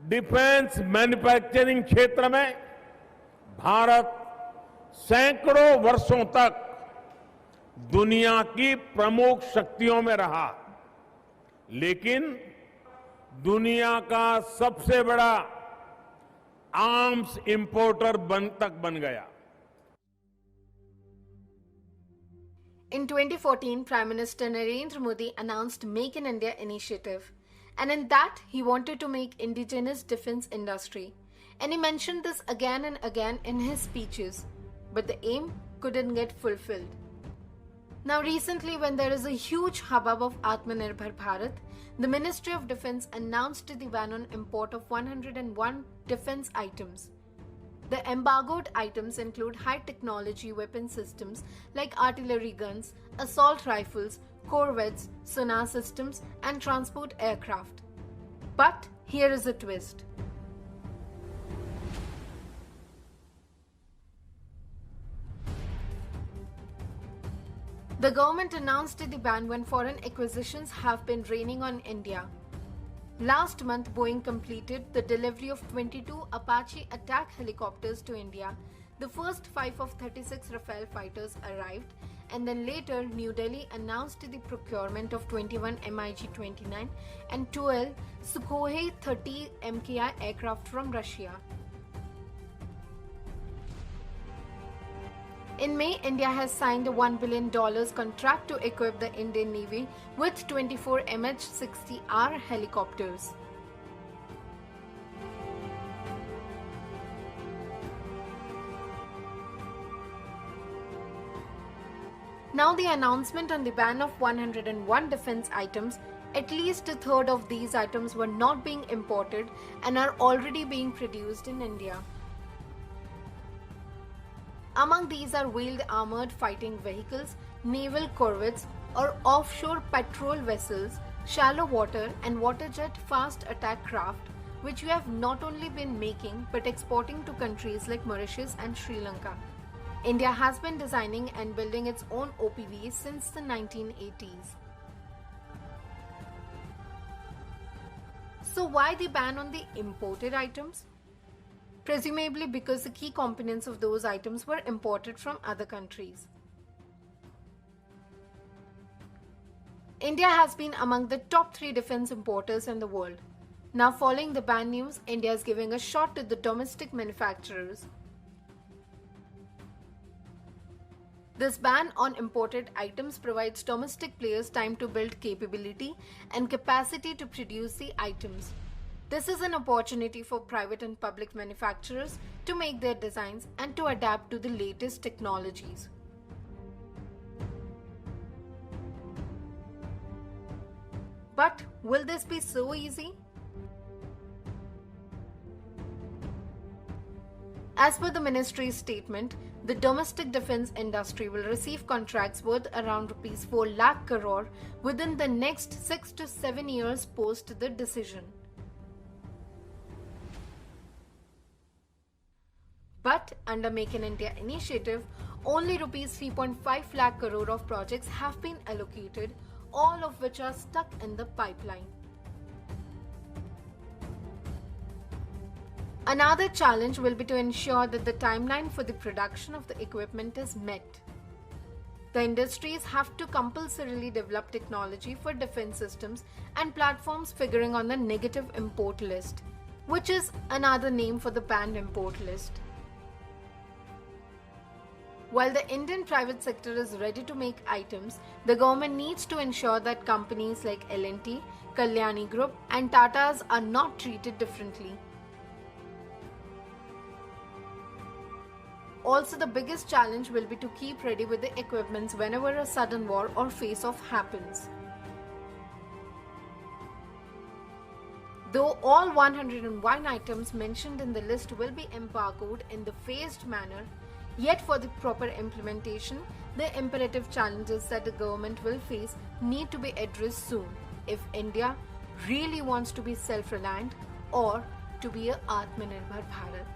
Defence manufacturing क्षेत्र में भारत सैकड़ों वर्षों तक दुनिया की प्रमुख शक्तियों में रहा, लेकिन दुनिया का सबसे बड़ा आर्म्स इंपोर्टर बन गया। In 2014, Prime Minister Narendra Modi announced Make in India initiative, and in that he wanted to make indigenous defense industry, and he mentioned this again and again in his speeches, but the aim couldn't get fulfilled. Now recently, when there is a huge hubbub of Atmanirbhar Bharat, the Ministry of Defense announced the ban on import of 101 defense items. The embargoed items include high-technology weapon systems like artillery guns, assault rifles, corvettes, sonar systems, and transport aircraft. But here is a twist. The government announced the ban when foreign acquisitions have been raining on India. Last month, Boeing completed the delivery of 22 Apache attack helicopters to India. The first 5 of 36 Rafale fighters arrived, and then later New Delhi announced the procurement of 21 MiG-29 and 12 Sukhoi 30 MKI aircraft from Russia. In May, India has signed a $1 billion contract to equip the Indian Navy with 24 MH-60R helicopters. Now the announcement on the ban of 101 defense items, at least a third of these items were not being imported and are already being produced in India. Among these are wheeled armored fighting vehicles, naval corvettes or offshore patrol vessels, shallow water and water jet fast attack craft, which we have not only been making but exporting to countries like Mauritius and Sri Lanka. India has been designing and building its own OPVs since the 1980s. So why the ban on the imported items? Presumably because the key components of those items were imported from other countries. India has been among the top 3 defense importers in the world. Now following the ban news, India is giving a shot to the domestic manufacturers. This ban on imported items provides domestic players time to build capability and capacity to produce the items. This is an opportunity for private and public manufacturers to make their designs and to adapt to the latest technologies. But will this be so easy? As per the ministry's statement, the domestic defense industry will receive contracts worth around Rs 4 lakh crore within the next 6 to 7 years post the decision. But under Make in India initiative, only Rs 3.5 lakh crore of projects have been allocated, all of which are stuck in the pipeline. Another challenge will be to ensure that the timeline for the production of the equipment is met. The industries have to compulsorily develop technology for defense systems and platforms figuring on the negative import list, which is another name for the banned import list. While the Indian private sector is ready to make items, the government needs to ensure that companies like L&T, Kalyani Group and Tata's are not treated differently. Also, the biggest challenge will be to keep ready with the equipments whenever a sudden war or face-off happens. Though all 101 items mentioned in the list will be embargoed in the phased manner, yet for the proper implementation, the imperative challenges that the government will face need to be addressed soon if India really wants to be self-reliant or to be a Atmanirbhar Bharat.